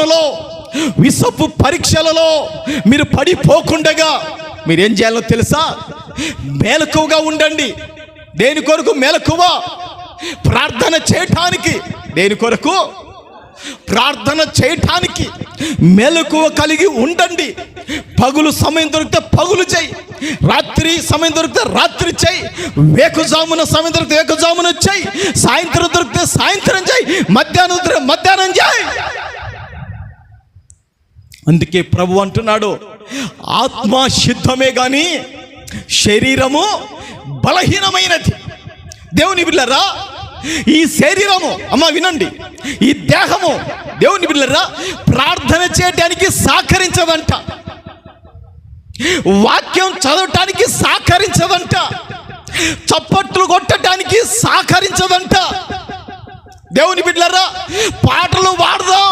శోధనలో, విషపు పరీక్షలలో మీరు పడిపోకుండగా మీరేం చేయాలో తెలుసా? మెలకువగా ఉండండి. దేని కొరకు మెలకువ? ప్రార్థన చేయటానికి. దేని కొరకు? ప్రార్థన చేయటానికి మెలకువ కలిగి ఉండండి. పగులు సమయం దొరికితే పగులు చేయి, రాత్రి సమయం దొరికితే రాత్రి చేయి, వేకుజామున సమయం దొరికితే వేకుజామున చేయి, సాయంత్రం దొరికితే సాయంత్రం చేయి, మధ్యాహ్నం దొరికితే మధ్యాహ్నం చేయి. అందుకే ప్రభు అంటున్నాడు, ఆత్మ సిద్ధమే గాని శరీరము బలహీనమైనది. దేవుని బిడ్డలారా, ఈ శరీరము, అమ్మ వినండి, ఈ దేహము దేవుని బిడ్డలారా ప్రార్థన చేయడానికి సహకరించదంట, వాక్యం చదవటానికి సహకరించదంట, చప్పట్లు కొట్టడానికి సహకరించదంట. దేవుని బిడ్డలారా పాటలు పాడదాం,